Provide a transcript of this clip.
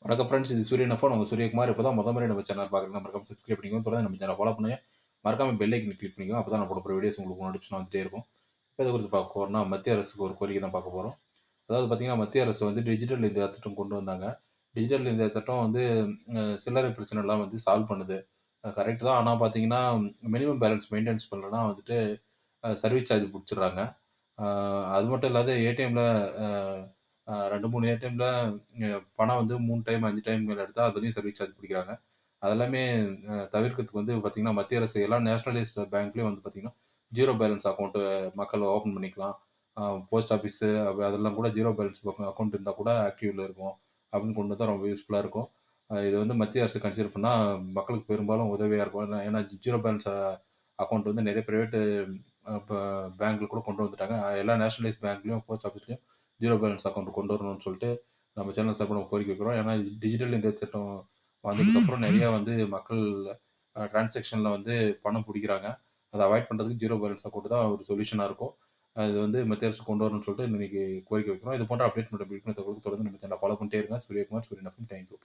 வணக்கம் ஃப்ரெண்ட்ஸ். இது சூரியன் எஃப்எம். நான் உங்க சூரியகுமார். இப்ப தான் முறை நம்ம சேனல் பார்க்குறீங்கன்னா, மறக்காம சப்ஸ்கிரைப் பண்ணிக்கோங்க. தொடர்ந்து நம்ம சேனல ஃபாலோ பண்ணுங்க. மறக்காம பெல் ஐக்கன் கிளிக் பண்ணிக்கோங்க. அப்பதான் நான் போடக்கூடிய வீடியோஸ் உங்களுக்கு நோட்டிஃபிகேஷன் வந்துட்டே இருக்கும். இப்ப எத குறித்து பார்க்க போறோம்னா, மத்திய அரசுக்கு ஒரு கோரிக்கை தான் பார்க்க போறோம். அதாவது பார்த்தீங்கன்னா, மத்திய அரசு வந்து டிஜிட்டல் இந்தியா திட்டம் கொண்டு வந்தாங்க. டிஜிட்டல் இந்தியா திட்டம் வந்து சில்லறை பிரச்சனைலாம் வந்து சால்வ் பண்ணுது. கரெக்ட் தான். ஆனா பார்த்தீங்கன்னா, மினிமம் பேலன்ஸ் மெயின்டெனன்ஸ் பண்ணலனா வந்துட்டு சர்வீஸ் சார்ஜ் புடிச்சிடுறாங்க. அ அது மட்டும் இல்லாத ஏடிஎம்ல அ அ 2, 3 ஏடிஎம்ல பணம் வந்து 3 டைம், 5 டைம் மேல எடுத்தா அதுலயும் சர்வீஸ் சார்ஜ் பிடிக்கிறாங்க. அதெல்லாமே தவிர்க்கிறதுக்கு வந்து பார்த்தீங்கன்னா, மத்திய அரசு எல்லா நேஷனலைஸ்ட் பேங்க்லயும் வந்து பார்த்தீங்கன்னா, ஜீரோ பேலன்ஸ் அக்கவுண்ட் மக்கள் ஓப்பன் பண்ணிக்கலாம். அ போஸ்ட் ஆஃபீஸு அதெல்லாம் கூட ஜீரோ பேலன்ஸ் அக்கவுண்ட் இருந்தா கூட ஆக்டிவ்ல இருக்கும். அப்படின்னு கொண்டு வந்தா ரொம்ப யூஸ்ஃபுல்லா இருக்கும். இது வந்து மத்திய அரசு கன்சிடர் பண்ணா மக்களுக்கு பெரும்பாலும் உதவியா இருக்கும். ஏன்னா ஜீரோ பேலன்ஸ் அக்கவுண்ட் வந்து நெறைய பிரைவேட் இப்ப பேங்க்ல கூட கொண்டு வந்துட்டாங்க. எல்லா நேஷனலைஸ் பேங்க்லயும், போஸ்ட் ஆஃபீஸ்லயும் ஜீரோ பேலன்ஸ் அக்கவுண்ட் கொண்டு வரணும்னு சொல்லிட்டு நம்ம சேனல் சார்பா நம்ம கோரிக்கை வைக்கிறோம். ஏன்னா டிஜிட்டல் இந்தியா திட்டம் வந்ததுக்கப்புறம் நெறைய வந்து மக்கள் டிரான்சாக்ஷன்ல வந்து பணம் புடிக்கிறாங்க. அத அவாய்ட் பண்றதுக்கு ஜீரோ பேலன்ஸ் அக்கவுண்ட் தான் ஒரு சொல்யூஷனா இருக்கும். அது வந்து மத்திய அரசு கொண்டு வரணும்னு சொல்லிட்டு இன்னைக்கு கோரிக்கை வைக்கிறோம். இது போன்ற அப்டேட் மற்றும் விழிப்புணர்வு தகவலுக்கு தொடர்ந்து நம்ம சேனல ஃபாலோ பண்ணிட்டே இருங்க. சூரியகுமார், சூரியன் எஃப்எம். Thank you.